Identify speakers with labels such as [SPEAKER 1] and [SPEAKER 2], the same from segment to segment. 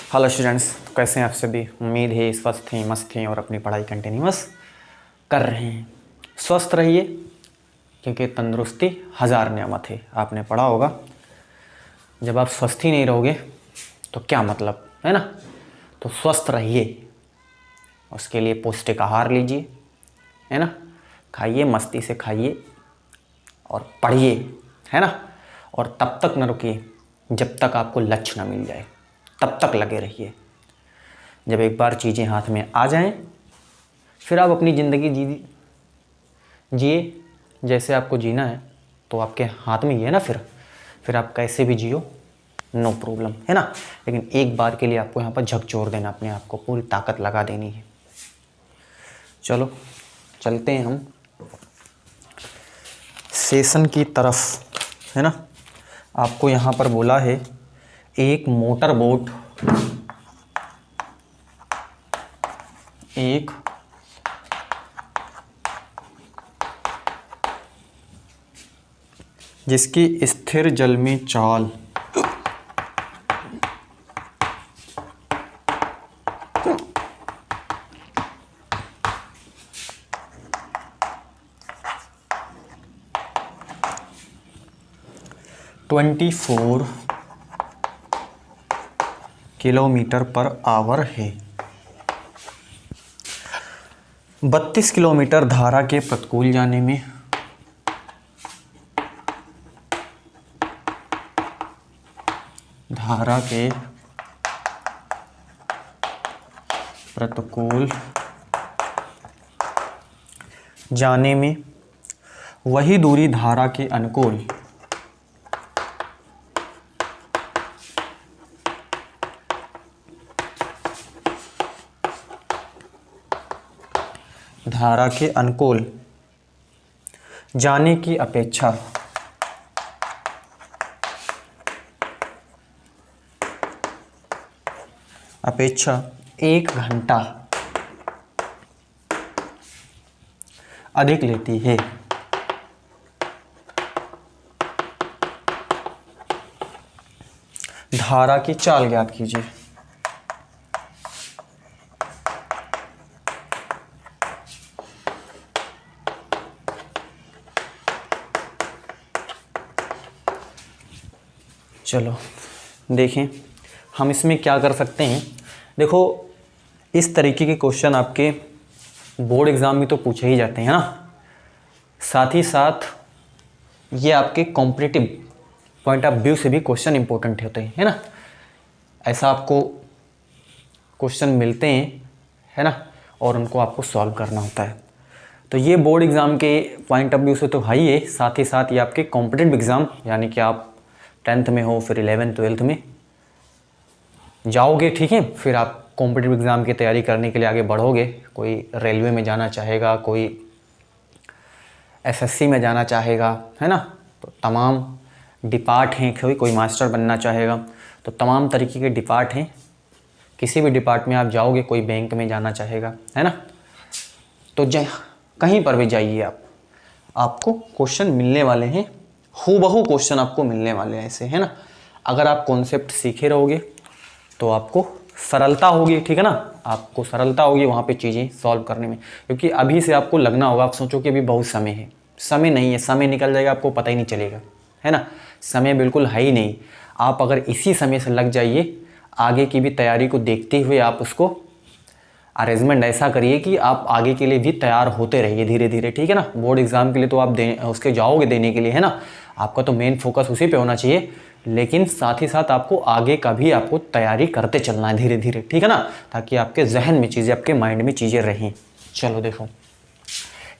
[SPEAKER 1] Hello students, कैसे हैं आप सभी। उम्मीद है स्वस्थ हैं, मस्त हैं और अपनी पढ़ाई कंटिन्यूअस कर रहे हैं। स्वस्थ रहिए क्योंकि तंदुरुस्ती हज़ार नेमत है। आपने पढ़ा होगा, जब आप स्वस्थ ही नहीं रहोगे तो क्या मतलब, है ना। तो स्वस्थ रहिए, उसके लिए पौष्टिक आहार लीजिए, है ना। खाइए, मस्ती से खाइए और पढ़िए, है ना। और तब तक न रुकिए जब तक आपको लक्ष्य न मिल जाए, तब तक लगे रहिए। जब एक बार चीज़ें हाथ में आ जाएं, फिर आप अपनी ज़िंदगी जिए जैसे आपको जीना है, तो आपके हाथ में ही है ना। फिर आप कैसे भी जियो, नो प्रॉब्लम, है ना। लेकिन एक बार के लिए आपको यहाँ पर झकझोर देना, अपने आप को पूरी ताकत लगा देनी है। चलो चलते हैं हम सेशन की तरफ, है ना। आपको यहाँ पर बोला है एक मोटर बोट, एक जिसकी स्थिर जल में चाल 24 किलोमीटर पर आवर है। 32 किलोमीटर धारा के प्रतिकूल जाने में, धारा के प्रतिकूल जाने में वही दूरी धारा के अनुकूल धारा के अनुकूल जाने की अपेक्षा अपेक्षा 1 घंटा अधिक लेती है। धारा की चाल ज्ञात कीजिए। चलो देखें हम इसमें क्या कर सकते हैं। देखो, इस तरीके के क्वेश्चन आपके बोर्ड एग्ज़ाम में तो पूछे ही जाते हैं ना। साथ ही साथ ये आपके कॉम्पिटिटिव पॉइंट ऑफ व्यू से भी क्वेश्चन इंपॉर्टेंट होते हैं, है ना। ऐसा आपको क्वेश्चन मिलते हैं, है ना, और उनको आपको सॉल्व करना होता है। तो ये बोर्ड एग्ज़ाम के पॉइंट ऑफ व्यू से तो हाई है, साथ ही साथ ये आपके कॉम्पिटिटिव एग्ज़ाम, यानी कि आप 10th में हो, फिर 11th 12th में जाओगे, ठीक है। फिर आप कॉम्पिटिटिव एग्ज़ाम की तैयारी करने के लिए आगे बढ़ोगे। कोई रेलवे में जाना चाहेगा, कोई एसएससी में जाना चाहेगा, है ना। तो तमाम डिपार्ट हैं, कोई मास्टर बनना चाहेगा, तो तमाम तरीके के डिपार्ट हैं। किसी भी डिपार्ट में आप जाओगे, कोई बैंक में जाना चाहेगा, है ना। तो कहीं पर भी जाइए आपको क्वेश्चन मिलने वाले हैं, हूबहू क्वेश्चन आपको मिलने वाले हैं ऐसे, है ना। अगर आप कॉन्सेप्ट सीखे रहोगे तो आपको सरलता होगी, ठीक है ना। आपको सरलता होगी वहाँ पे चीज़ें सॉल्व करने में, क्योंकि अभी से आपको लगना होगा, आप सोचो कि अभी बहुत समय है। समय नहीं है, समय निकल जाएगा, आपको पता ही नहीं चलेगा, है ना। समय बिल्कुल है ही नहीं। आप अगर इसी समय से लग जाइए, आगे की भी तैयारी को देखते हुए आप उसको अरेंजमेंट ऐसा करिए कि आप आगे के लिए भी तैयार होते रहिए धीरे धीरे, ठीक है ना। बोर्ड एग्ज़ाम के लिए तो आप उसके जाओगे देने के लिए, है ना। आपका तो मेन फोकस उसी पे होना चाहिए, लेकिन साथ ही साथ आपको आगे का भी आपको तैयारी करते चलना है धीरे धीरे, ठीक है ना, ताकि आपके जहन में चीज़ें, आपके माइंड में चीज़ें रहें। चलो देखो,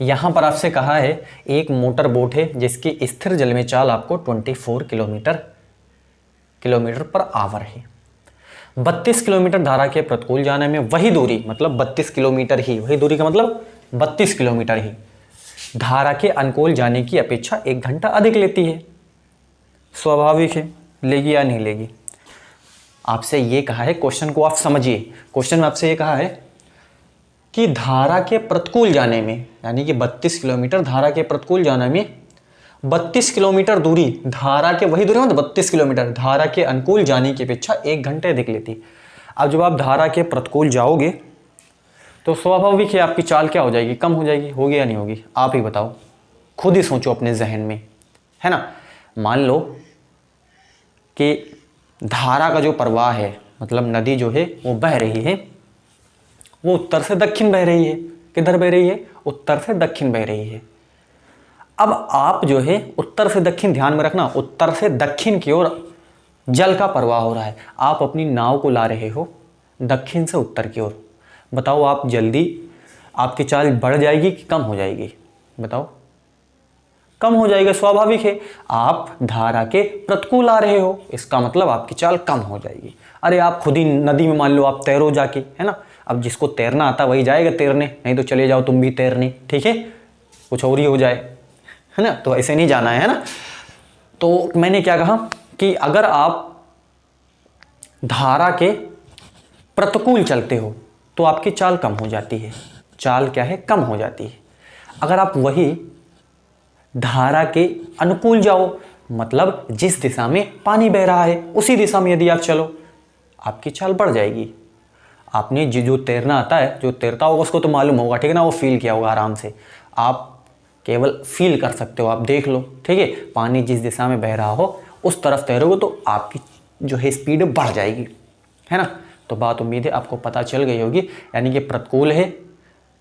[SPEAKER 1] यहाँ पर आपसे कहा है एक मोटर बोट है जिसकी स्थिर जल में चाल आपको 24 किलोमीटर पर आवर है। 32 किलोमीटर धारा के प्रतिकूल जाने में वही दूरी, मतलब 32 किलोमीटर ही, वही दूरी का मतलब 32 किलोमीटर ही धारा के अनुकूल जाने की अपेक्षा 1 घंटा अधिक लेती है। स्वाभाविक है, लेगी या नहीं लेगी। आपसे ये कहा है, क्वेश्चन को आप समझिए। क्वेश्चन में आपसे ये कहा है कि धारा के प्रतिकूल जाने में, यानी कि 32 किलोमीटर धारा के प्रतिकूल जाने में 32 किलोमीटर दूरी धारा के, वही दूरी मतलब 32 किलोमीटर धारा के अनुकूल जाने की अपेक्षा 1 घंटे अधिक लेती। अब जब आप धारा के प्रतिकूल जाओगे तो स्वाभाविक है आपकी चाल क्या हो जाएगी, कम हो जाएगी। होगी या नहीं होगी, आप ही बताओ, खुद ही सोचो अपने जहन में, है ना। मान लो कि धारा का जो प्रवाह है, मतलब नदी जो है वो बह रही है, वो उत्तर से दक्षिण बह रही है। किधर बह रही है, उत्तर से दक्षिण बह रही है। अब आप जो है उत्तर से दक्षिण, ध्यान में रखना, उत्तर से दक्षिण की ओर जल का प्रवाह हो रहा है। आप अपनी नाव को ला रहे हो दक्षिण से उत्तर की ओर। बताओ आप जल्दी, आपकी चाल बढ़ जाएगी कि कम हो जाएगी, बताओ। कम हो जाएगा, स्वाभाविक है। आप धारा के प्रतिकूल आ रहे हो, इसका मतलब आपकी चाल कम हो जाएगी। अरे आप खुद ही नदी में मान लो आप तैरो जाके, है ना। अब जिसको तैरना आता वही जाएगा तैरने, नहीं तो चले जाओ तुम भी तैरने, ठीक है, कुछ और ही हो जाए, है ना। तो ऐसे नहीं जाना है ना। तो मैंने क्या कहा कि अगर आप धारा के प्रतिकूल चलते हो तो आपकी चाल कम हो जाती है। चाल क्या है, कम हो जाती है। अगर आप वही धारा के अनुकूल जाओ, मतलब जिस दिशा में पानी बह रहा है उसी दिशा में यदि आप चलो, आपकी चाल बढ़ जाएगी। आपने जो तैरना आता है, जो तैरता होगा उसको तो मालूम होगा, ठीक है ना, वो फील किया होगा आराम से। आप केवल फील कर सकते हो, आप देख लो, ठीक है। पानी जिस दिशा में बह रहा हो उस तरफ तैरोगे तो आपकी जो है स्पीड बढ़ जाएगी, है ना। तो बात उम्मीद है आपको पता चल गई होगी। यानी कि प्रतिकूल है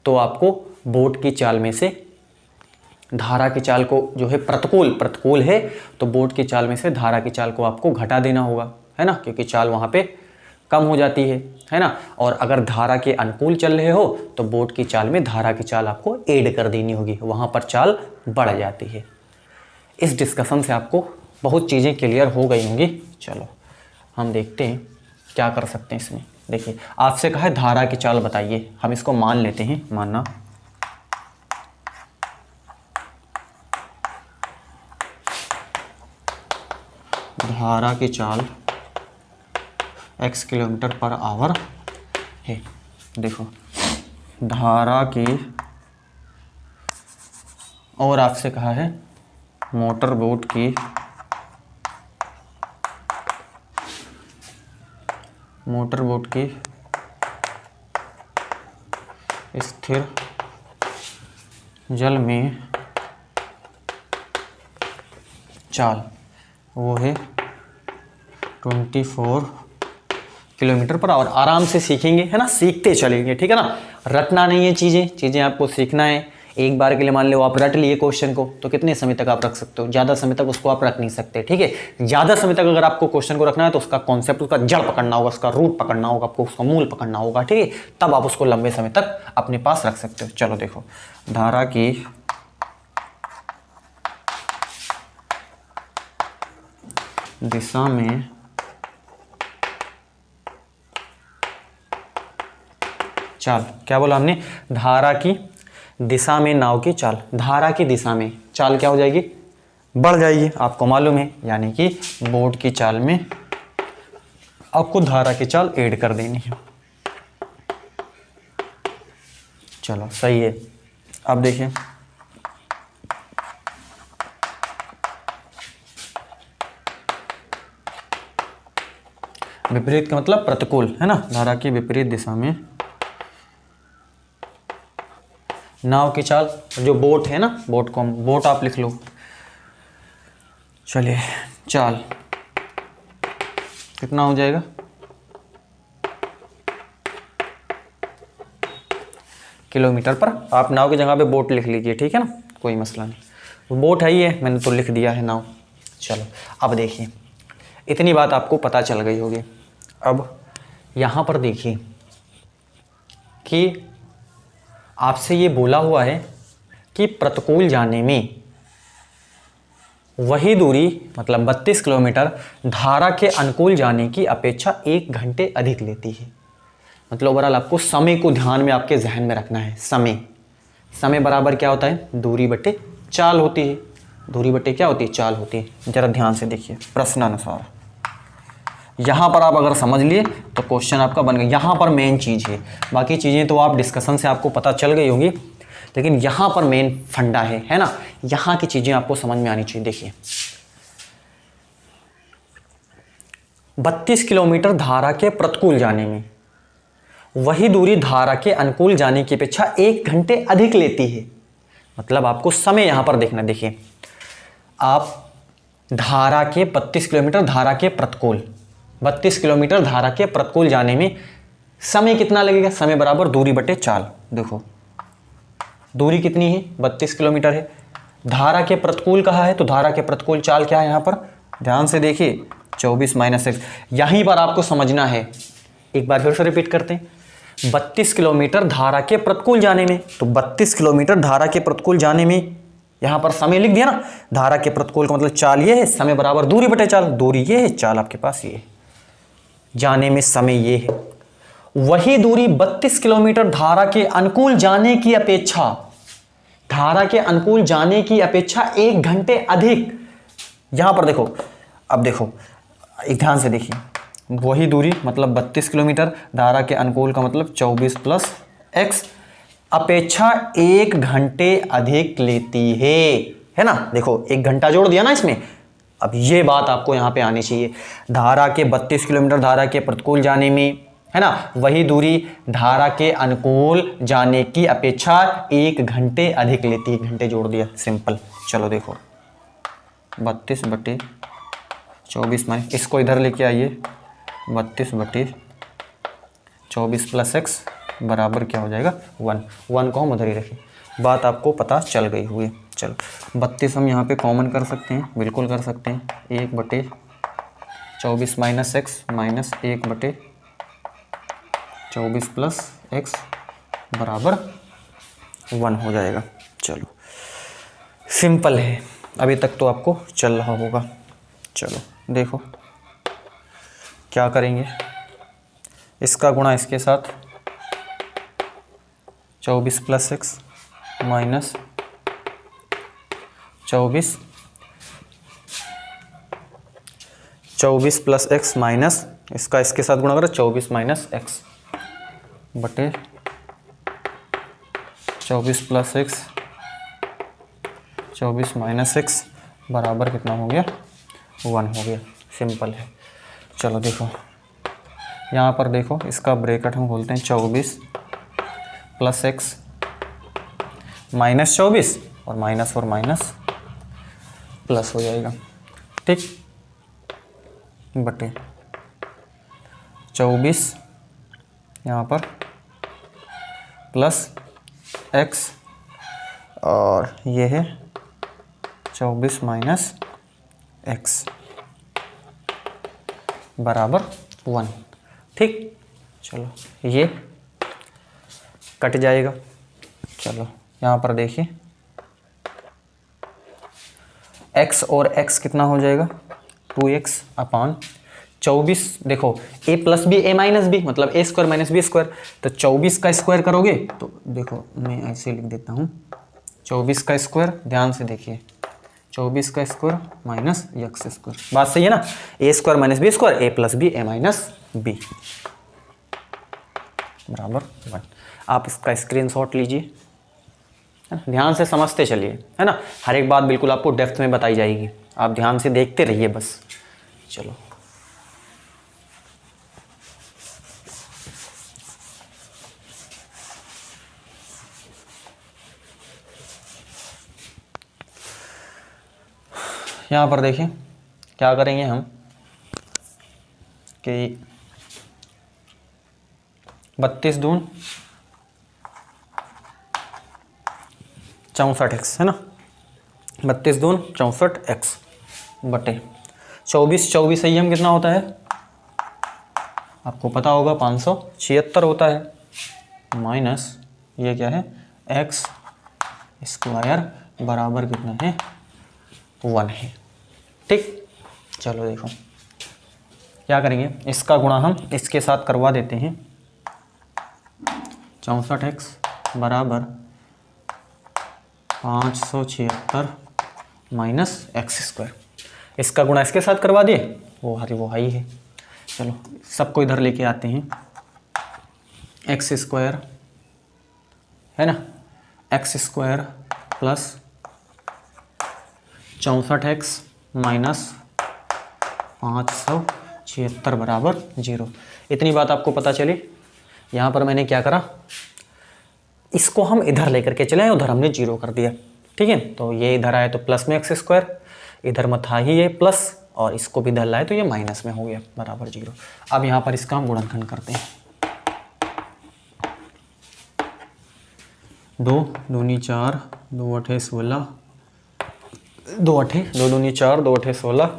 [SPEAKER 1] तो आपको बोट की चाल में से धारा की चाल को, जो है प्रतिकूल है तो बोट की चाल में से धारा की चाल को आपको घटा देना होगा, है ना, क्योंकि चाल वहाँ पे कम हो जाती है ना। और अगर धारा के अनुकूल चल रहे हो तो बोट की चाल में धारा की चाल आपको ऐड कर देनी होगी, वहाँ पर चाल बढ़ जाती है। इस डिस्कशन से आपको बहुत चीज़ें क्लियर हो गई होंगी। चलो हम देखते हैं क्या कर सकते हैं इसमें। देखिए आपसे कहा है धारा की चाल बताइए, हम इसको मान लेते हैं, मानना धारा की चाल x किलोमीटर पर आवर है। देखो धारा की, और आपसे कहा है मोटर बोट की स्थिर जल में चाल वो है 24 किलोमीटर पर आवर। आराम से सीखेंगे, है ना, सीखते चलेंगे, ठीक है ना। रटना नहीं है चीज़ें आपको सीखना है। एक बार के लिए मान लो आप रट लिए क्वेश्चन को तो कितने समय तक आप रख सकते हो, ज़्यादा समय तक उसको आप रख नहीं सकते, ठीक है। ज़्यादा समय तक अगर आपको क्वेश्चन को रखना है तो उसका कॉन्सेप्ट, उसका जड़ पकड़ना होगा, उसका रूट पकड़ना होगा, आपको उसका मूल पकड़ना होगा, ठीक है। तब आप उसको लंबे समय तक अपने पास रख सकते हो। चलो देखो, धारा की दिशा में चाल, क्या बोला हमने, धारा की दिशा में नाव की चाल, धारा की दिशा में चाल क्या हो जाएगी, बढ़ जाएगी, आपको मालूम है। यानी कि बोट की चाल में आपको धारा की चाल ऐड कर देनी है। चलो सही है। अब देखिए विपरीत का मतलब प्रतिकूल, है ना। धारा की विपरीत दिशा में नाव की चाल, जो बोट है ना, बोट आप लिख लो। चलिए चाल कितना हो जाएगा, किलोमीटर पर। आप नाव की जगह पे बोट लिख लीजिए, ठीक है ना, कोई मसला नहीं। बोट है ही है, मैंने तो लिख दिया है नाव। चलो अब देखिए, इतनी बात आपको पता चल गई होगी। अब यहाँ पर देखिए कि आपसे ये बोला हुआ है कि प्रतिकूल जाने में वही दूरी, मतलब 32 किलोमीटर धारा के अनुकूल जाने की अपेक्षा 1 घंटे अधिक लेती है। मतलब ओवरऑल आपको समय को ध्यान में आपके जहन में रखना है। समय बराबर क्या होता है, दूरी बटे चाल होती है। दूरी बटे क्या होती है, चाल होती है। जरा ध्यान से देखिए प्रश्नानुसार, यहाँ पर आप अगर समझ लिए तो क्वेश्चन आपका बन गया। यहाँ पर मेन चीज़ है, बाकी चीज़ें तो आप डिस्कशन से आपको पता चल गई होगी, लेकिन यहाँ पर मेन फंडा है ना। यहाँ की चीज़ें आपको समझ में आनी चाहिए। देखिए 32 किलोमीटर धारा के प्रतिकूल जाने में, वही दूरी धारा के अनुकूल जाने की अपेक्षा 1 घंटे अधिक लेती है। मतलब आपको समय यहां पर देखना, देखिए आप धारा के 32 किलोमीटर धारा के प्रतिकूल, 32 किलोमीटर धारा के प्रतिकूल जाने में समय कितना लगेगा, समय बराबर दूरी बटे चाल। देखो दूरी कितनी है, 32 किलोमीटर है। धारा के प्रतिकूल कहा है तो धारा के प्रतिकूल चाल क्या है, यहां पर ध्यान से देखिए 24 माइनस एक्स। यहीं पर आपको समझना है, एक बार फिर से रिपीट करते हैं। 32 किलोमीटर धारा के प्रतिकूल जाने में, तो 32 किलोमीटर धारा के प्रतिकूल जाने में यहां पर समय लिख दिया ना, धारा के प्रतिकूल का मतलब चाल ये है, समय बराबर दूरी बटे चाल। दूरी ये है, चाल आपके पास ये है, जाने में समय ये है। वही दूरी 32 किलोमीटर धारा के अनुकूल जाने की अपेक्षा, धारा के अनुकूल जाने की अपेक्षा 1 घंटे अधिक। यहां पर देखो, अब देखो एक ध्यान से देखिए, वही दूरी मतलब 32 किलोमीटर धारा के अनुकूल का मतलब 24 प्लस एक्स अपेक्षा 1 घंटे अधिक लेती है ना। देखो 1 घंटा जोड़ दिया ना इसमें। अब ये बात आपको यहां पे आनी चाहिए, धारा के 32 किलोमीटर धारा के प्रतिकूल जाने में, है ना, वही दूरी धारा के अनुकूल जाने की अपेक्षा 1 घंटे अधिक लेती है। 1 घंटे जोड़ दिया, सिंपल। चलो देखो 32 बटे 24 माइनस, इसको इधर लेके आइए, 32 बटे 24 प्लस एक्स बराबर क्या हो जाएगा 1। 1 को हम उधर ही रखें, बात आपको पता चल गई हुई। चलो 32 हम यहाँ पे कॉमन कर सकते हैं, बिल्कुल कर सकते हैं। 1 बटे 24 माइनस एक्स माइनस 1 बटे 24 प्लस एक्स बराबर 1 हो जाएगा। चलो सिंपल है, अभी तक तो आपको चल रहा होगा। चलो देखो क्या करेंगे, इसका गुणा इसके साथ 24 plus x minus 24 plus x minus इसका इसके साथ गुणा करो 24 माइनस एक्स बटे 24 प्लस एक्स 24 माइनस एक्स बराबर कितना हो गया 1 हो गया। सिंपल है। चलो देखो यहाँ पर देखो, इसका ब्रैकेट हम खोलते हैं 24 प्लस एक्स माइनस 24 और माइनस प्लस हो जाएगा, ठीक, बटे 24 यहाँ पर प्लस एक्स और ये है 24 माइनस एक्स बराबर 1, ठीक। चलो ये कट जाएगा। चलो यहाँ पर देखिए x और x कितना हो जाएगा 2x अपान 24। देखो a plus B a minus B मतलब a square minus B square, तो 24 का स्क्वायर करोगे तो देखो मैं ऐसे लिख देता हूँ 24 का स्क्वायर, ध्यान से देखिए 24 का स्क्वायर माइनस एक्स स्क्वायर, बात सही है ना। ए स्क्वायर माइनस बी स्क्वायर, ए प्लस बी ए माइनस बी बराबर 1। आप इसका स्क्रीनशॉट लीजिए, ध्यान से समझते चलिए, है ना। हर एक बात बिल्कुल आपको डेप्थ में बताई जाएगी, आप ध्यान से देखते रहिए बस। चलो यहाँ पर देखिए क्या करेंगे हम कि 32 दून 64 एक्स, है ना, 32 दून 64 एक्स बटे 24 संयम कितना होता है आपको पता होगा 576 होता है, माइनस ये क्या है एक्स स्क्वायर बराबर कितना है 1 है, ठीक। चलो देखो क्या करेंगे, इसका गुणा हम इसके साथ करवा देते हैं 64 एक्स बराबर 576 माइनस एक्स स्क्वायर, इसका गुणा इसके साथ करवा दिए, वो हाई है। चलो सबको इधर लेके आते हैं, एक्स स्क्वायर है ना, x square plus 64 x minus 576 76 बराबर 0। इतनी बात आपको पता चली। यहाँ पर मैंने क्या करा, इसको हम इधर लेकर के चले, उधर हमने 0 कर दिया। ठीक है, तो ये इधर आए तो प्लस में x², इधर में था ही ये प्लस, और इसको भी इधर लाए तो ये माइनस में हो गया बराबर 0। अब यहाँ पर इसका हम गुणनखंड करते हैं। 2 दूनी 4, 2 अठे 16, 2 अठे 2 दूनी 4, 2 अठे 16,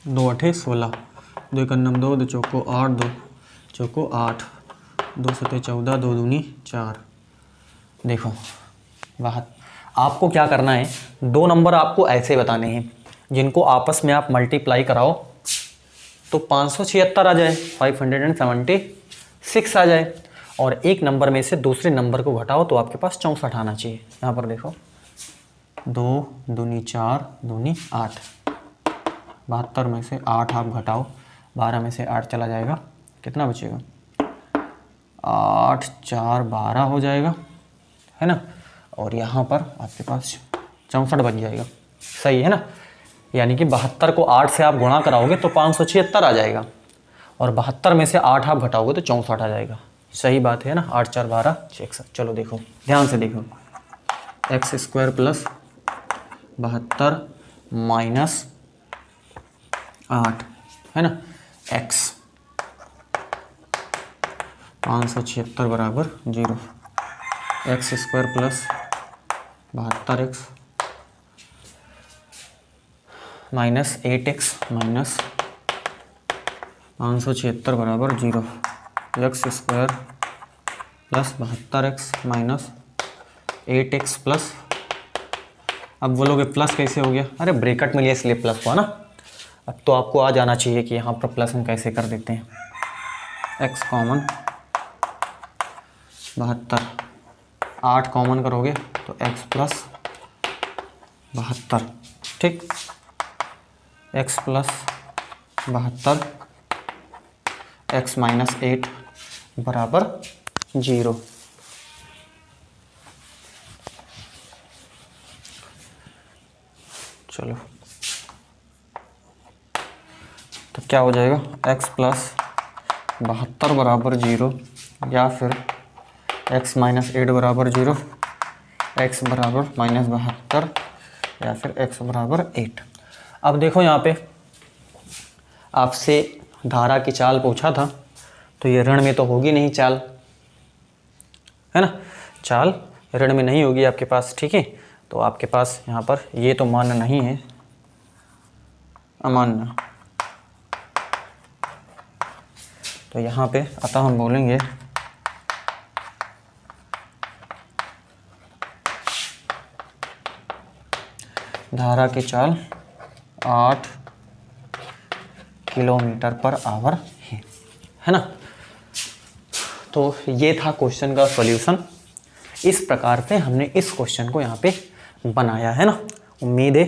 [SPEAKER 1] 2 अठे 16, 2 एकन्नम 2, 2 चौको 8, 2 चौको 8, 2 सते 14, 2 दूनी 4। देखो बात, आपको क्या करना है, दो नंबर आपको ऐसे बताने हैं जिनको आपस में आप मल्टीप्लाई कराओ तो 576 आ जाए, 576 आ जाए, और एक नंबर में से दूसरे नंबर को घटाओ तो आपके पास 64 आना चाहिए। यहाँ पर देखो 2 दूनी 4, दूनी 8, 72 में से 8 आप घटाओ, 12 में से 8 चला जाएगा, कितना बचेगा, 8 4 12 हो जाएगा, है ना। और यहाँ पर आपके पास 64 बन जाएगा, सही है ना। यानी कि 72 को 8 से आप गुणा कराओगे तो 576 आ जाएगा, और 72 में से 8 आप घटाओगे तो 64 आ जाएगा। सही बात है ना, 8 4 12 61। चलो देखो ध्यान से देखो, x² प्लस 72 माइनस 8 है ना, x 576 बराबर 0, x² plus 72x minus 8x minus 576 बराबर 0, x² plus 72x minus 8x plus, अब बोलोगे प्लस कैसे हो गया, अरे ब्रैकेट में लिया इसलिए प्लस हुआ ना। अब तो आपको आ जाना चाहिए कि यहाँ पर प्लस हम कैसे कर देते हैं, x कॉमन 72, 8 कॉमन करोगे तो x प्लस 72, ठीक, x प्लस 72 x माइनस 8 बराबर 0। चलो तो क्या हो जाएगा, x प्लस 72 बराबर 0, या फिर x माइनस 8 बराबर 0, x बराबर माइनस 72, या फिर x बराबर 8। अब देखो यहाँ पे आपसे धारा की चाल पूछा था, तो ये ऋण में तो होगी नहीं चाल, है ना, चाल ऋण में नहीं होगी आपके पास। ठीक है, तो आपके पास यहाँ पर ये तो मान्य नहीं है, अमान्य, तो यहाँ पे अतः हम बोलेंगे धारा की चाल 8 किलोमीटर पर आवर है ना। तो ये था क्वेश्चन का सॉल्यूशन। इस प्रकार से हमने इस क्वेश्चन को यहाँ पे बनाया है ना। उम्मीद है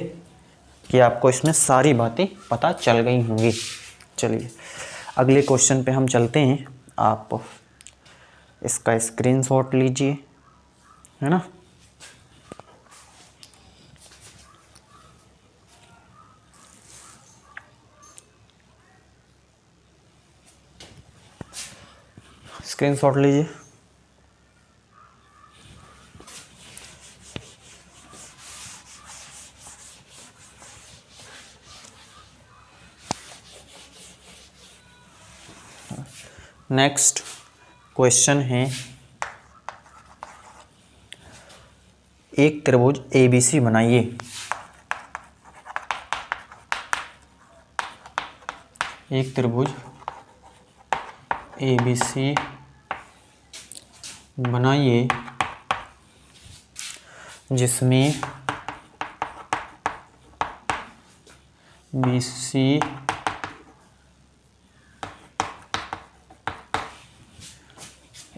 [SPEAKER 1] कि आपको इसमें सारी बातें पता चल गई होंगी। चलिए अगले क्वेश्चन पे हम चलते हैं। आप इसका स्क्रीनशॉट लीजिए, है ना। स्क्रीनशॉट लीजिए। नेक्स्ट क्वेश्चन है, एक त्रिभुज ABC बनाइए। एक त्रिभुज ABC बनाइए जिसमें BC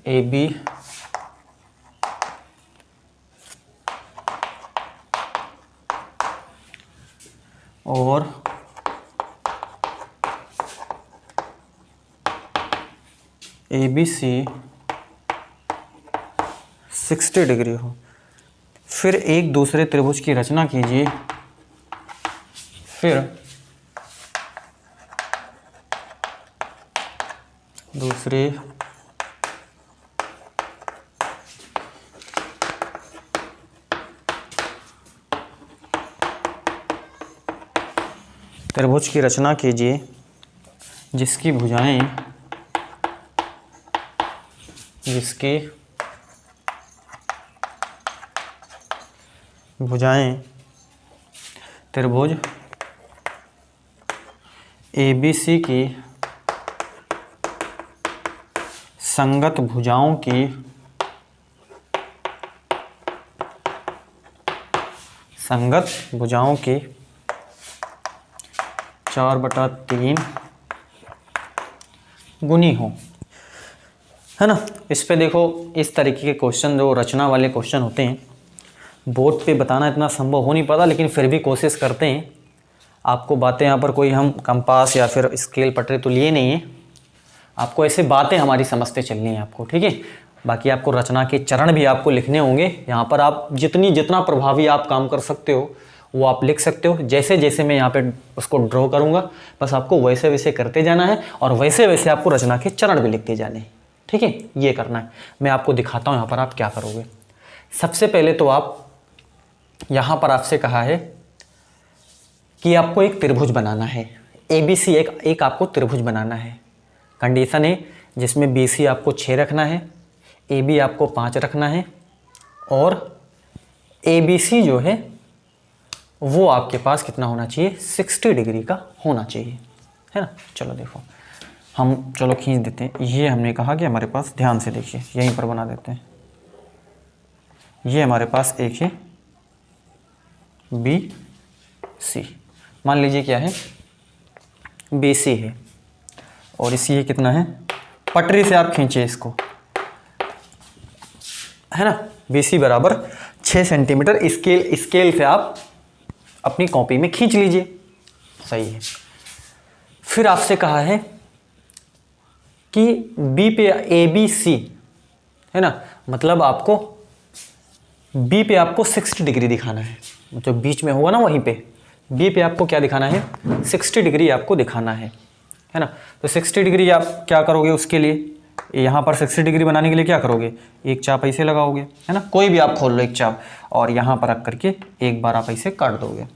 [SPEAKER 1] AB और ABC 60 डिग्री हो। फिर एक दूसरे त्रिभुज की रचना कीजिए। फिर दूसरे त्रिभुज की रचना कीजिए जिसकी भुजाएं त्रिभुज ABC की संगत भुजाओं की की 4/3 गुनी हो, है ना। इस पे देखो, इस तरीके के क्वेश्चन जो रचना वाले क्वेश्चन होते हैं, बोर्ड पे बताना इतना संभव हो नहीं पाता, लेकिन फिर भी कोशिश करते हैं। आपको बातें यहाँ पर कोई हम कंपास या फिर स्केल पटरे तो लिए नहीं है, आपको ऐसे बातें हमारी समझते चलनी है आपको, ठीक है। बाकी आपको रचना के चरण भी आपको लिखने होंगे। यहाँ पर आप जितना प्रभावी आप काम कर सकते हो वो आप लिख सकते हो। जैसे जैसे मैं यहाँ पे उसको ड्रॉ करूँगा, बस आपको वैसे वैसे करते जाना है और वैसे वैसे आपको रचना के चरण भी लिखते जाने हैं, ठीक है। ये करना है। मैं आपको दिखाता हूँ यहाँ पर आप क्या करोगे। सबसे पहले तो आप यहाँ पर आपसे कहा है कि आपको एक त्रिभुज बनाना है, ABC एक आपको त्रिभुज बनाना है। कंडीशन है जिसमें BC आपको 6 रखना है, AB आपको 5 रखना है और ABC जो है वो आपके पास कितना होना चाहिए, 60 डिग्री का होना चाहिए, है ना। चलो देखो, हम चलो खींच देते हैं। ये हमने कहा कि हमारे पास, ध्यान से देखिए, यहीं पर बना देते हैं। ये हमारे पास एक है BC, मान लीजिए क्या है, BC है, और इसी ये कितना है, पटरी से आप खींचे इसको, है ना। BC बराबर 6 सेंटीमीटर स्केल से आप अपनी कॉपी में खींच लीजिए, सही है। फिर आपसे कहा है कि B पे ABC, है ना, मतलब आपको B पे आपको 60 डिग्री दिखाना है, जो बीच में होगा ना वहीं पे B पे आपको क्या दिखाना है, 60 डिग्री आपको दिखाना है ना। तो 60 डिग्री आप क्या करोगे, उसके लिए यहाँ पर 60 डिग्री बनाने के लिए क्या करोगे, एक चाप ऐसे लगाओगे, है ना। कोई भी आप खोल लो एक चाप, और यहाँ पर रख करके एक बार आप ऐसे काट दोगे,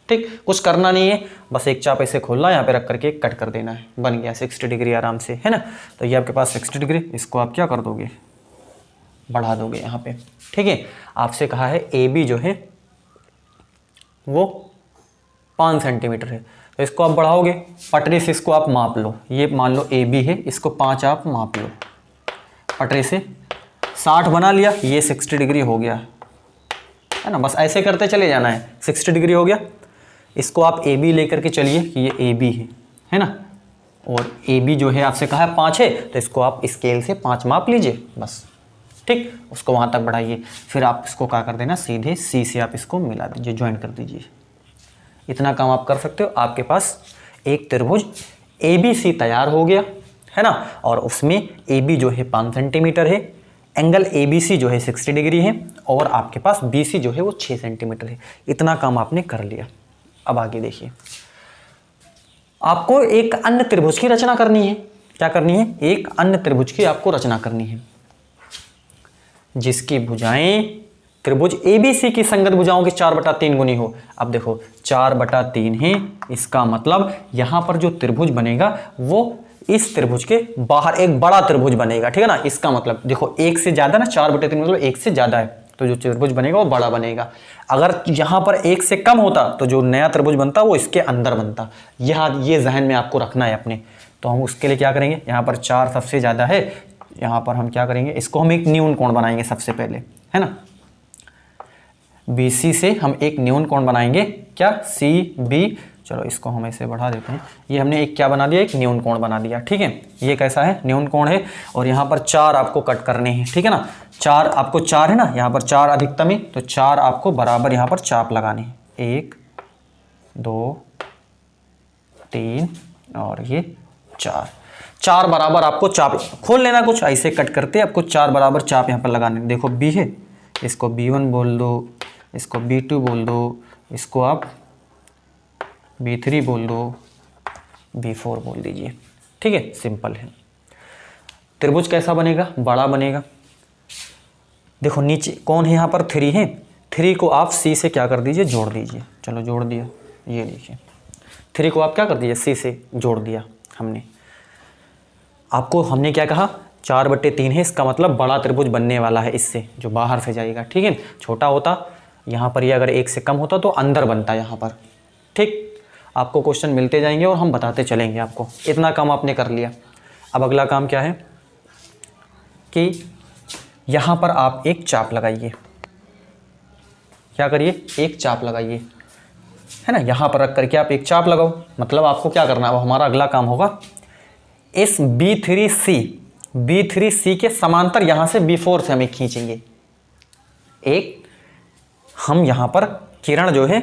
[SPEAKER 1] ठीक। कुछ करना नहीं है, बस एक चाप ऐसे खोलना है, यहाँ पे रख करके कट कर देना है, बन गया 60 डिग्री आराम से, है ना। तो ये आपके पास 60 डिग्री, इसको आप क्या कर दोगे, बढ़ा दोगे यहाँ पे, ठीक है। आपसे कहा है AB जो है वो 5 सेंटीमीटर है, तो इसको आप बढ़ाओगे, पटरी से इसको आप माप लो। ये मान लो AB है, इसको 5 आप माप लो, पटरी से 60 बना लिया, ये 60 डिग्री हो गया, है ना। बस ऐसे करते चले जाना है, 60 डिग्री हो गया। इसको आप AB लेकर के चलिए कि ये AB है ना, और AB जो है आपसे कहा है 5 है, तो इसको आप स्केल से 5 माप लीजिए, बस, ठीक। उसको वहाँ तक बढ़ाइए, फिर आप इसको क्या कर देना, सीधे C से आप इसको मिला दीजिए, ज्वाइन कर दीजिए। इतना काम आप कर सकते हो। आपके पास एक त्रिभुज ABC तैयार हो गया, है ना, और उसमें AB जो है 5 सेंटीमीटर है, एंगल ABC जो है 60 डिग्री है, और आपके पास BC जो है वो 6 सेंटीमीटर है। इतना काम आपने कर लिया। अब आगे देखिए, आपको एक अन्य त्रिभुज की रचना करनी है। क्या करनी है, एक अन्य त्रिभुज की आपको रचना करनी है जिसकी भुजाएं त्रिभुज ABC की संगत भुजाओं की 4/3 गुनी हो। अब देखो 4/3 है, इसका मतलब यहां पर जो त्रिभुज बनेगा वो इस त्रिभुज के बाहर एक बड़ा त्रिभुज बनेगा, ठीक है ना। इसका मतलब देखो, एक से ज्यादा ना, 4/3 मतलब एक से ज्यादा है, तो जो त्रिभुज बनेगा वो बड़ा बनेगा। अगर यहां पर एक से कम होता तो जो नया त्रिभुज बनता वो इसके अंदर बनता। ये जहन में आपको रखना है अपने। तो हम उसके लिए क्या करेंगे, यहाँ पर 4 सबसे ज्यादा है, यहाँ पर हम क्या करेंगे, इसको हम एक न्यून कोण बनाएंगे सबसे पहले, है ना। BC से हम एक न्यून कोण बनाएंगे, क्या, CB। चलो इसको हम ऐसे बढ़ा देते हैं। ये हमने एक क्या बना दिया, एक न्यून कोण बना दिया, ठीक है। ये कैसा है, न्यून कोण है, और यहाँ पर 4 आपको कट करने हैं, ठीक है ना। 4 आपको 4 है ना, यहाँ पर 4 अधिकतम है, तो 4 आपको बराबर यहाँ पर चाप लगाने हैं, 1 2 3 और ये 4 बराबर आपको चाप खोल लेना। कुछ ऐसे कट करते आपको 4 बराबर चाप यहाँ पर लगाने। देखो B है, इसको B1 बोल दो, इसको B2 बोल दो, इसको आप B3 बोल दो, B4 बोल दीजिए, ठीक है, सिंपल है। त्रिभुज कैसा बनेगा, बड़ा बनेगा। देखो नीचे कौन है, यहाँ पर 3 है, 3 को आप सी से क्या कर दीजिए, जोड़ दीजिए। चलो जोड़ दिया, ये देखिए 3 को आप क्या कर दीजिए, सी से जोड़ दिया हमने। आपको हमने क्या कहा, 4/3 है, इसका मतलब बड़ा त्रिभुज बनने वाला है इससे, जो बाहर से जाएगा। ठीक है, छोटा होता यहाँ पर, ये अगर 1 से कम होता तो अंदर बनता यहाँ पर। ठीक, आपको क्वेश्चन मिलते जाएंगे और हम बताते चलेंगे आपको। इतना काम आपने कर लिया। अब अगला काम क्या है कि यहाँ पर आप एक चाप लगाइए। क्या करिए, एक चाप लगाइए, है ना। यहाँ पर रख करके आप एक चाप लगाओ। मतलब आपको क्या करना है, अब हमारा अगला काम होगा इस B3C के समांतर यहाँ से B4 से हमें खींचेंगे। एक हम यहाँ पर किरण जो है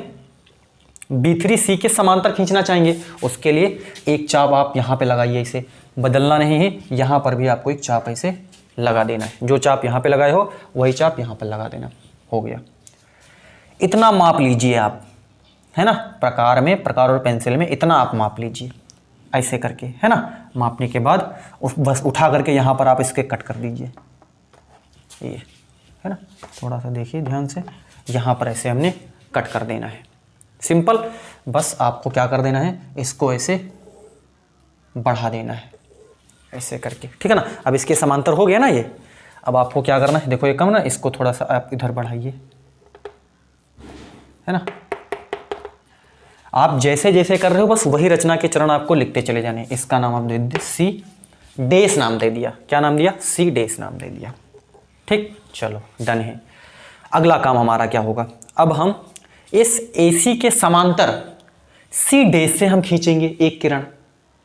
[SPEAKER 1] B3C के समांतर खींचना चाहेंगे, उसके लिए एक चाप आप यहाँ पे लगाइए। इसे बदलना नहीं है, यहाँ पर भी आपको एक चाप ऐसे लगा देना है। जो चाप यहाँ पे लगाए हो वही चाप यहाँ पर लगा देना। हो गया, इतना माप लीजिए आप, है ना। प्रकार और पेंसिल में इतना आप माप लीजिए ऐसे करके, है ना। मापने के बाद बस उठा करके यहाँ पर आप इसके कट कर दीजिए, ये है ना। थोड़ा सा देखिए ध्यान से, यहाँ पर ऐसे हमने कट कर देना है। सिंपल, बस आपको क्या कर देना है, इसको ऐसे बढ़ा देना है ऐसे करके, ठीक है ना। अब इसके समांतर हो गया ना ये। अब आपको क्या करना है, देखो ये कम ना, इसको थोड़ा सा आप इधर बढ़ाइए, है ना। आप जैसे जैसे कर रहे हो बस वही रचना के चरण आपको लिखते चले जाने। इसका नाम आप दे दिए सी डेस नाम दे दिया। क्या नाम दिया, सी डेस नाम दे दिया। ठीक, चलो डन है। अगला काम हमारा क्या होगा, अब हम इस AC के समांतर C डेस से हम खींचेंगे एक किरण।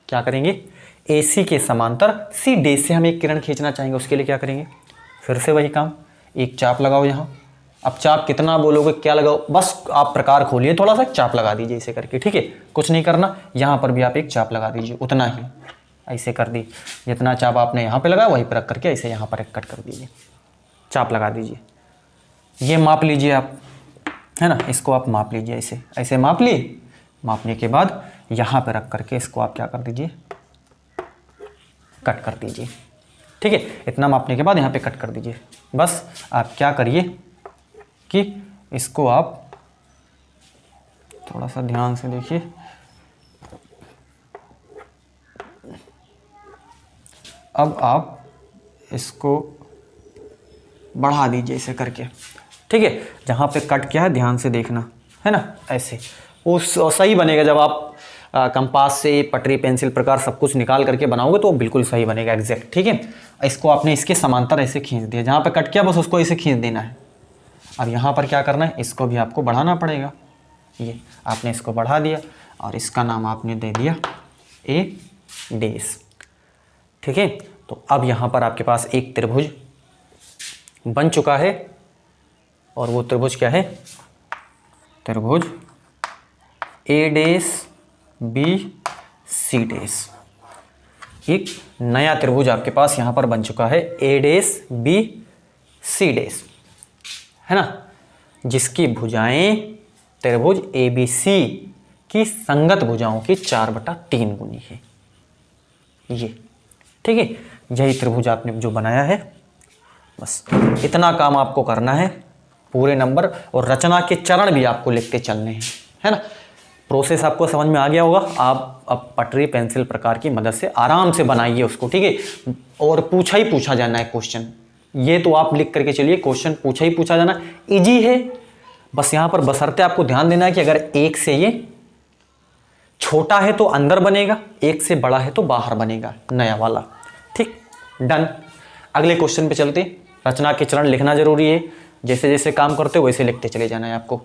[SPEAKER 1] क्या करेंगे, AC के समांतर C डेस से हम एक किरण खींचना चाहेंगे। उसके लिए क्या करेंगे, फिर से वही काम, एक चाप लगाओ यहाँ। अब चाप कितना बोलोगे, क्या लगाओ, बस आप प्रकार खोलिए, थोड़ा सा चाप लगा दीजिए ऐसे करके। ठीक है, कुछ नहीं करना, यहाँ पर भी आप एक चाप लगा दीजिए, उतना ही ऐसे कर दी। जितना चाप आपने यहाँ पे लगाया वहीं पर रख करके ऐसे यहाँ पर एक कट कर दीजिए, चाप लगा दीजिए। ये माप लीजिए आप, है ना। इसको आप माप लीजिए, ऐसे ऐसे माप लिए। मापने के बाद यहाँ पे रख करके इसको आप क्या कर दीजिए, कट कर दीजिए। ठीक है, इतना मापने के बाद यहाँ पे कट कर दीजिए। बस आप क्या करिए कि इसको आप थोड़ा सा ध्यान से देखिए, अब आप इसको बढ़ा दीजिए ऐसे करके। ठीक है, जहाँ पे कट किया है ध्यान से देखना, है ना। ऐसे वो सही बनेगा। जब आप कंपास से पटरी पेंसिल प्रकार सब कुछ निकाल करके बनाओगे तो बिल्कुल सही बनेगा, एग्जैक्ट। ठीक है, इसको आपने इसके समांतर ऐसे खींच दिया, जहाँ पे कट किया बस उसको ऐसे खींच देना है। अब यहाँ पर क्या करना है, इसको भी आपको बढ़ाना पड़ेगा। ये आपने इसको बढ़ा दिया और इसका नाम आपने दे दिया A डेस। ठीक है, तो अब यहाँ पर आपके पास एक त्रिभुज बन चुका है और वो त्रिभुज क्या है, त्रिभुज A डेस B C डेस। एक नया त्रिभुज आपके पास यहाँ पर बन चुका है, A डेस B C डेस, है ना, जिसकी भुजाएं त्रिभुज ABC की संगत भुजाओं की 4/3 गुनी है ये। ठीक है, यही त्रिभुज आपने जो बनाया है। बस इतना काम आपको करना है, पूरे नंबर और रचना के चरण भी आपको लिखते चलने हैं, है ना। प्रोसेस आपको समझ में आ गया होगा। आप अब पटरी पेंसिल प्रकार की मदद से आराम से बनाइए उसको। ठीक है, और पूछा ही पूछा जाना है क्वेश्चन। ये तो आप लिख करके चलिए, क्वेश्चन पूछा ही पूछा जाना, इजी है। बस यहाँ पर बशर्ते आपको ध्यान देना है कि अगर 1 से ये छोटा है तो अंदर बनेगा, 1 से बड़ा है तो बाहर बनेगा नया वाला। ठीक, डन। अगले क्वेश्चन पे चलते। रचना के चरण लिखना जरूरी है, जैसे जैसे काम करते हो वैसे लिखते चले जाना है आपको।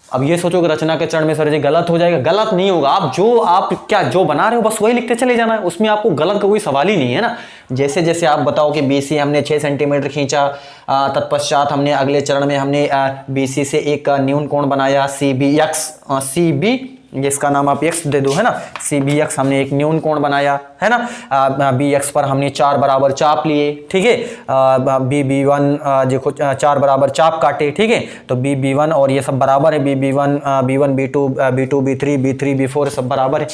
[SPEAKER 1] अब ये सोचो कि रचना के चरण में सर जी गलत हो जाएगा, गलत नहीं होगा। आप जो बना रहे हो बस वही लिखते चले जाना है, उसमें आपको गलत का कोई सवाल ही नहीं है ना। जैसे जैसे आप बताओ कि BC हमने 6 सेंटीमीटर खींचा, तत्पश्चात हमने अगले चरण में हमने BC से एक न्यून कोण बनाया CBX, CB ये इसका नाम आप x दे दो, है ना। सी बी एक्स हमने एक न्यून कोण बनाया, है ना। बी एक्स पर हमने 4 बराबर चाप लिए, ठीक है। बी बी वन देखो 4 बराबर चाप काटे, ठीक है। तो बी बी वन और ये सब बराबर है, B one B two B three B four सब बराबर है।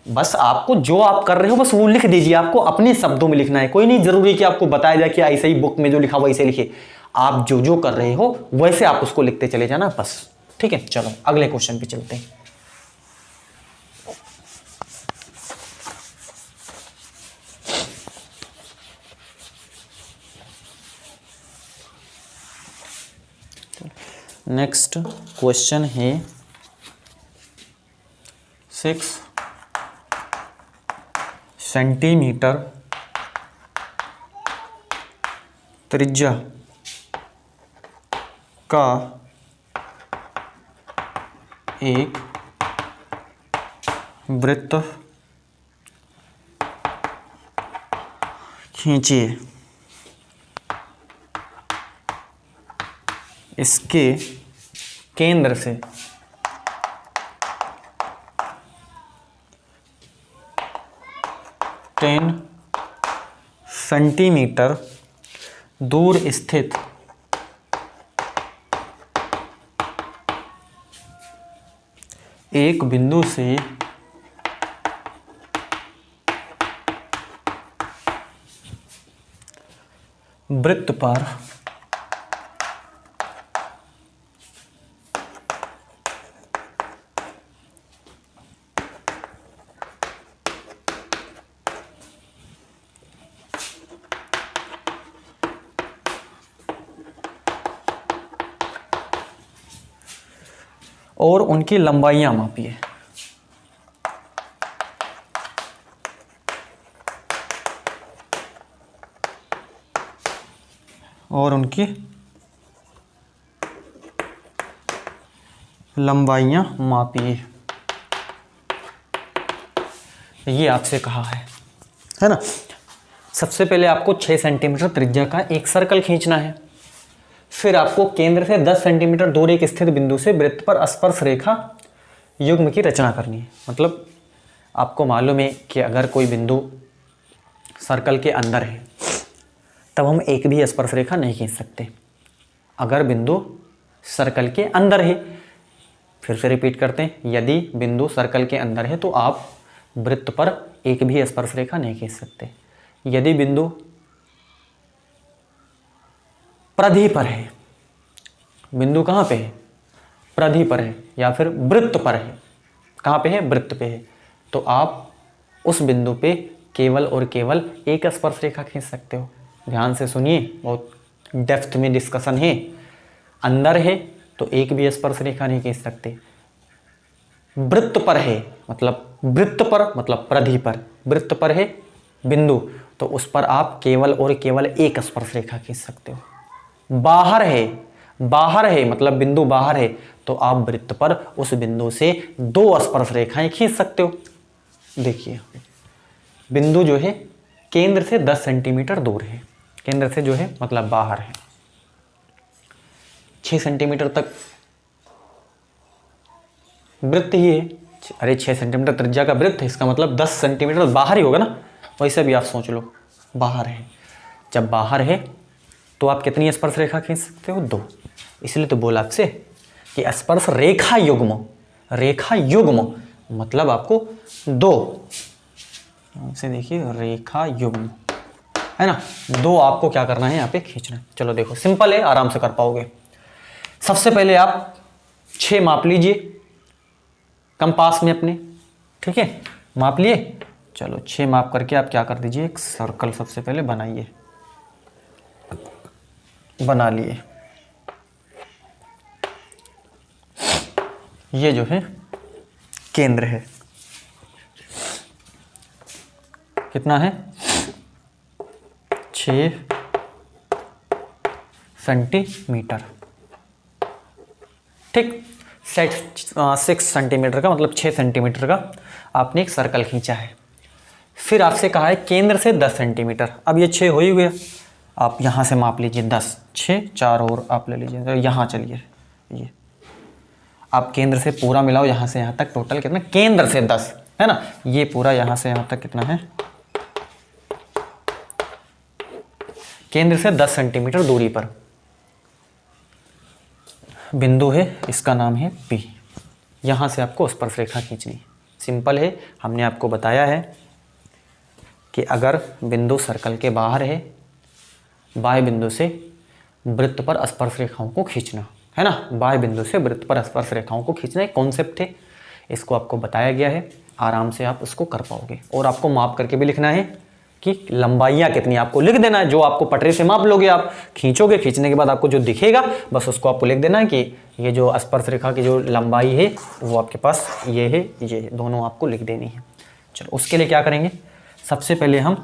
[SPEAKER 1] बस आपको जो आप कर रहे हो बस वो लिख दीजिए, आपको अपने शब्दों में लिखना है, कोई नहीं जरूरी कि आपको बताया जाए कि ऐसे ही बुक में जो लिखा वैसे लिखे। आप जो जो कर रहे हो वैसे आप उसको लिखते चले जाना बस, ठीक है। चलो अगले क्वेश्चन पे चलते हैं। नेक्स्ट क्वेश्चन है 6 सेंटीमीटर त्रिज्या का एक वृत्त खींचिए। इसके केंद्र से 10 सेंटीमीटर दूर स्थित एक बिंदु से वृत्त पर और उनकी लंबाइयां मापिए। और उनकी लंबाइयां मापिए, ये आपसे कहा है ना। सबसे पहले आपको 6 सेंटीमीटर त्रिज्या का एक सर्कल खींचना है। फिर आपको केंद्र से 10 सेंटीमीटर दूर एक स्थित बिंदु से वृत्त पर स्पर्श रेखा युग्म की रचना करनी है। मतलब आपको मालूम है कि अगर कोई बिंदु सर्कल के अंदर है तब हम एक भी स्पर्श रेखा नहीं खींच सकते। अगर बिंदु सर्कल के अंदर है, फिर से रिपीट करते हैं, यदि बिंदु सर्कल के अंदर है तो आप वृत्त पर एक भी स्पर्श रेखा नहीं खींच सकते। यदि बिंदु प्रधि पर है, बिंदु कहाँ पे है, प्रधि पर है या फिर वृत्त पर है, कहाँ पे है, वृत्त पे है, तो आप उस बिंदु पे केवल और केवल एक स्पर्श रेखा खींच सकते हो। ध्यान से सुनिए, बहुत डेप्थ में डिस्कशन है। अंदर है तो एक भी स्पर्श रेखा नहीं खींच सकते। वृत्त पर है मतलब वृत्त पर मतलब प्रधि पर, वृत्त पर है बिंदु तो उस पर आप केवल और केवल एक स्पर्श रेखा खींच सकते हो। बाहर है मतलब बिंदु बाहर है तो आप वृत्त पर उस बिंदु से 2 स्पर्श रेखाएं खींच सकते हो। देखिए बिंदु जो है केंद्र से 10 सेंटीमीटर दूर है, केंद्र से जो है मतलब बाहर है, 6 सेंटीमीटर तक वृत्त ही है। अरे 6 सेंटीमीटर त्रिज्या का वृत्त है, इसका मतलब 10 सेंटीमीटर बाहर ही होगा ना। वैसे भी आप सोच लो, बाहर है, जब बाहर है तो आप कितनी स्पर्श रेखा खींच सकते हो, 2। इसलिए तो बोला आपसे कि स्पर्श रेखा युग्म, रेखा युग्म मतलब आपको 2 से, देखिए रेखा युग्म है ना, 2 आपको क्या करना है यहाँ पे खींचना है। चलो देखो सिंपल है, आराम से कर पाओगे। सबसे पहले आप 6 माप लीजिए कंपास में अपने, ठीक है, माप लिए। चलो 6 माप करके आप क्या कर दीजिए, एक सर्कल सबसे पहले बनाइए, बना लिए। ये जो है केंद्र है, कितना है, 6 सेंटीमीटर, ठीक। 6 सेंटीमीटर का मतलब 6 सेंटीमीटर का आपने एक सर्कल खींचा है। फिर आपसे कहा है केंद्र से 10 सेंटीमीटर। अब ये 6 हो ही गया, आप यहाँ से माप लीजिए 10, 6 4 और आप ले लीजिए, यहाँ चलिए ये। अब केंद्र से पूरा मिलाओ, यहाँ से यहाँ तक टोटल कितना, केंद्र से 10 है ना, ये पूरा यहाँ से यहाँ तक कितना है, केंद्र से 10 सेंटीमीटर दूरी पर बिंदु है, इसका नाम है P। यहाँ से आपको स्पर्श रेखा खींचनी। सिंपल है, हमने आपको बताया है कि अगर बिंदु सर्कल के बाहर है, बाह्य बिंदु से वृत्त पर स्पर्श रेखाओं को खींचना है ना, बाह्य बिंदु से वृत्त पर स्पर्श रेखाओं को खींचना एक कॉन्सेप्ट है, इसको आपको बताया गया है, आराम से आप उसको कर पाओगे। और आपको माप करके भी लिखना है कि लंबाइयाँ कितनी, आपको लिख देना है, जो आपको पटरी से माप लोगे आप, खींचोगे, खींचने के बाद आपको जो दिखेगा बस उसको आपको लिख देना है कि ये जो स्पर्श रेखा की जो लंबाई है वो आपके पास ये है, ये दोनों आपको लिख देनी है। चलो उसके लिए क्या करेंगे, सबसे पहले हम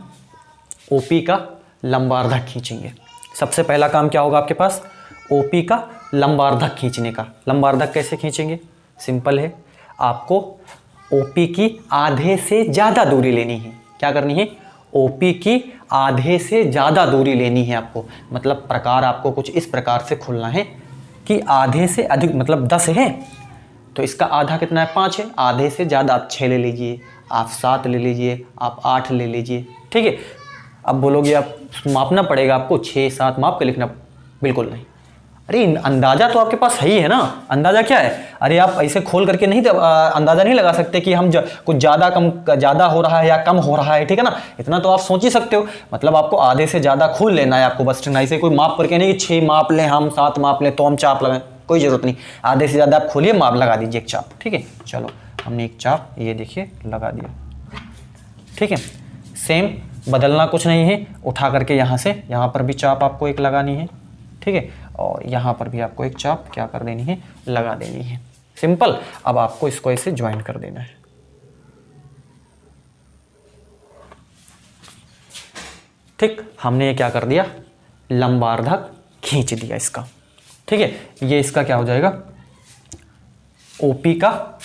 [SPEAKER 1] OP का लंबार्धक खींचेंगे। सबसे पहला काम क्या होगा आपके पास, OP का लंबार्धक खींचने का। लंबार्धक कैसे खींचेंगे, सिंपल है, आपको OP की आधे से ज़्यादा दूरी लेनी है। क्या करनी है, OP की आधे से ज़्यादा दूरी लेनी है आपको। मतलब प्रकार आपको कुछ इस प्रकार से खुलना है कि आधे से अधिक, मतलब 10 है तो इसका आधा कितना है, 5 है, आधे से ज़्यादा आप 6 ले लीजिए, आप 7 ले लीजिए, आप 8 ले लीजिए, ठीक है। अब बोलोगे आप मापना पड़ेगा आपको, 6 7 माप के लिखना, बिल्कुल नहीं। अरे अंदाज़ा तो आपके पास सही है ना, अंदाज़ा क्या है, अरे आप ऐसे खोल करके नहीं अंदाज़ा नहीं लगा सकते कि हम कुछ ज़्यादा हो रहा है या कम हो रहा है, ठीक है ना, इतना तो आप सोच ही सकते हो। मतलब आपको आधे से ज़्यादा खोल लेना है आपको, बस ऐसे कोई माप करके नहीं कि 6 माप लें हम, 7 माप लें तो हम चाप लगाएं, कोई ज़रूरत नहीं। आधे से ज़्यादा आप खोलिए, माप लगा दीजिए एक चाप, ठीक है। चलो हमने एक चाप ये देखिए लगा दिया, ठीक है। सेम बदलना कुछ नहीं है, उठा करके यहाँ से यहाँ पर भी चाप आपको एक लगानी है, ठीक है, और यहाँ पर भी आपको एक चाप क्या कर देनी है, लगा देनी है। सिंपल। अब आपको इसको ऐसे ज्वाइन कर देना है, ठीक। हमने ये क्या कर दिया, लंबार्धक खींच दिया इसका, ठीक है। ये इसका क्या हो जाएगा, OP का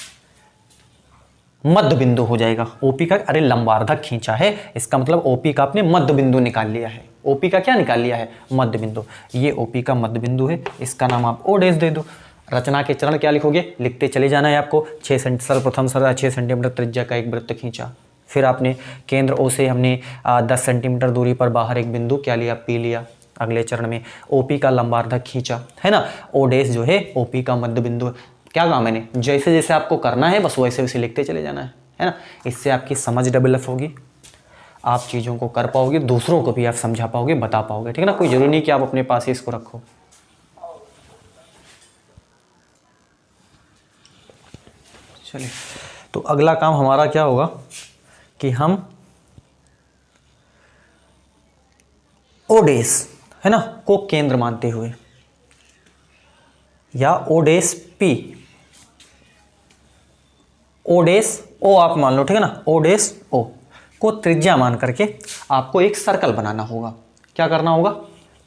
[SPEAKER 1] मध्य बिंदु हो जाएगा। OP का, अरे लंबार्धक खींचा है, इसका मतलब OP का आपने मध्य बिंदु निकाल लिया है। OP का क्या निकाल लिया है, मध्य बिंदु। ये OP का मध्य बिंदु है, इसका नाम आप O डैश दे दो। रचना के चरण क्या लिखोगे, लिखते चले जाना है आपको। 6 सेंटीमीटर त्रिज्या का एक वृत्त खींचा, फिर आपने केंद्र O से हमने 10 सेंटीमीटर दूरी पर बाहर एक बिंदु क्या लिया, P लिया। अगले चरण में OP का लंबार्धक खींचा, है ना। O डैश जो है OP का मध्य बिंदु है। क्या काम है, मैंने जैसे जैसे आपको करना है बस वैसे वैसे लिखते चले जाना है ना। इससे आपकी समझ डेवलप होगी, आप चीज़ों को कर पाओगे, दूसरों को भी आप समझा पाओगे, बता पाओगे, ठीक है ना। कोई ज़रूरी नहीं कि आप अपने पास ही इसको रखो। चलिए, तो अगला काम हमारा क्या होगा कि हम O डैश है ना को केंद्र मानते हुए, या O dash P, O dash O आप मान लो, ठीक है ना, O डैश O को त्रिज्या मान करके आपको एक सर्कल बनाना होगा। क्या करना होगा,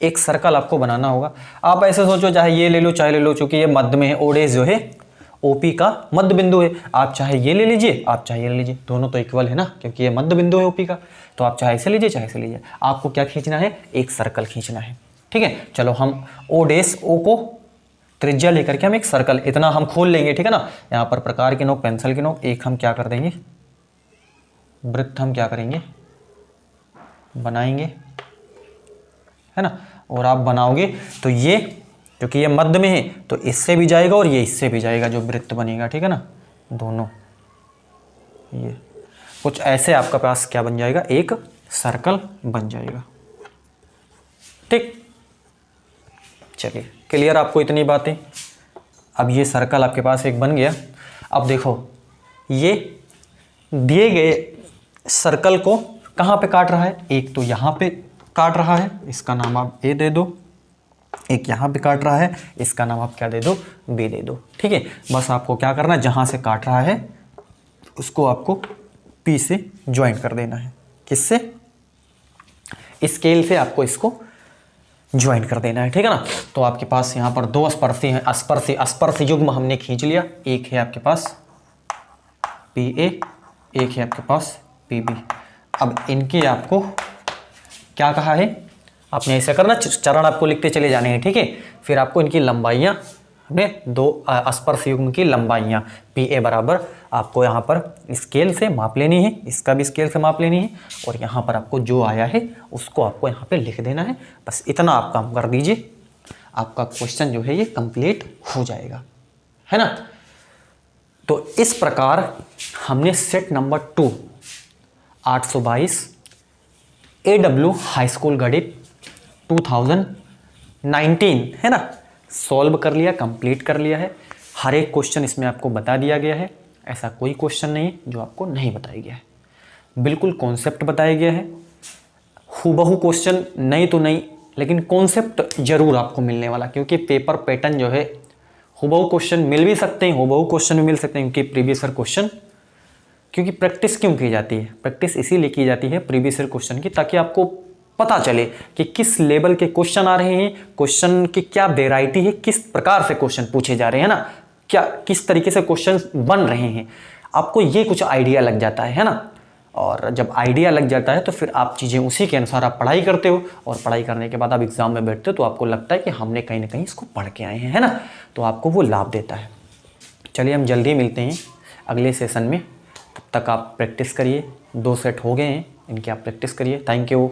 [SPEAKER 1] एक सर्कल आपको बनाना होगा। आप ऐसे सोचो, चाहे ये ले लो चाहे ले लो, चूंकि ये मध्य में है, O डैश जो है OP का मध्य बिंदु है। आप चाहे ये ले लीजिए, आप चाहे ये ले लीजिए, दोनों तो इक्वल है ना, क्योंकि ये मध्य बिंदु है OP का। तो आप चाहे ऐसे लीजिए चाहे ऐसे लीजिए, आपको क्या खींचना है, एक सर्कल खींचना है, ठीक है। चलो हम O डैश O को त्रिज्या लेकर के हम एक सर्कल, इतना हम खोल लेंगे, ठीक है ना। यहाँ पर प्रकार की नोक, पेंसिल की नोक, एक हम क्या कर देंगे, वृत्त हम क्या करेंगे, बनाएंगे, है ना। और आप बनाओगे तो ये, क्योंकि ये मध्य में है तो इससे भी जाएगा और ये इससे भी जाएगा, जो वृत्त बनेगा, ठीक है ना, दोनों ये कुछ ऐसे आपका पास क्या बन जाएगा, एक सर्कल बन जाएगा, ठीक। चलिए, क्लियर आपको इतनी बातें। अब ये सर्कल आपके पास एक बन गया। अब देखो, ये दिए गए सर्कल को कहाँ पे काट रहा है, एक तो यहाँ पे काट रहा है, इसका नाम आप A दे दो, एक यहाँ पे काट रहा है, इसका नाम आप क्या दे दो, B दे दो, ठीक है। बस आपको क्या करना है, जहाँ से काट रहा है उसको आपको P से ज्वाइन कर देना है। किससे, स्केल से आपको इसको ज्वाइन कर देना है, ठीक है ना। तो आपके पास यहाँ पर दो स्पर्शी हैं, स्पर्श युग्म हमने खींच लिया। एक है आपके पास PA, एक है आपके पास PB। अब इनके आपको क्या कहा है, आपने ऐसा करना, चरण आपको लिखते चले जाने हैं, ठीक है। फिर आपको इनकी लंबाइयाँ हमने दो स्पर्श युग्म की लंबाइयाँ पी ए बराबर आपको यहाँ पर स्केल से माप लेनी है, इसका भी स्केल से माप लेनी है, और यहाँ पर आपको जो आया है उसको आपको यहाँ पे लिख देना है। बस इतना आप काम कर दीजिए, आपका क्वेश्चन जो है ये कंप्लीट हो जाएगा, है ना। तो इस प्रकार हमने set number 2 822 AW high school गणित 2019 है ना, सॉल्व कर लिया, कंप्लीट कर लिया है। हर एक क्वेश्चन इसमें आपको बता दिया गया है, ऐसा कोई क्वेश्चन नहीं है जो आपको नहीं बताया गया है, बिल्कुल कॉन्सेप्ट बताया गया है। हूबहू क्वेश्चन नहीं तो नहीं, लेकिन कॉन्सेप्ट जरूर आपको मिलने वाला, क्योंकि पेपर पैटर्न जो है हूबहू क्वेश्चन मिल भी सकते हैं, हूबहू क्वेश्चन भी मिल सकते हैं, क्योंकि प्रीवियस ईयर क्वेश्चन, क्योंकि प्रैक्टिस क्यों की जाती है, प्रैक्टिस इसीलिए की जाती है प्रीवियस ईयर क्वेश्चन की, ताकि आपको पता चले कि किस लेवल के क्वेश्चन आ रहे हैं, क्वेश्चन की क्या वेराइटी है, किस प्रकार से क्वेश्चन पूछे जा रहे हैं ना, क्या किस तरीके से क्वेश्चन बन रहे हैं, आपको ये कुछ आइडिया लग जाता है ना। और जब आइडिया लग जाता है तो फिर आप चीज़ें उसी के अनुसार आप पढ़ाई करते हो, और पढ़ाई करने के बाद आप एग्जाम में बैठते हो तो आपको लगता है कि हमने कहीं ना कहीं इसको पढ़ के आए हैं, है ना, तो आपको वो लाभ देता है। चलिए हम जल्दी मिलते हैं अगले सेशन में, तब तक आप प्रैक्टिस करिए। 2 सेट हो गए हैं, इनकी आप प्रैक्टिस करिए। Thank you.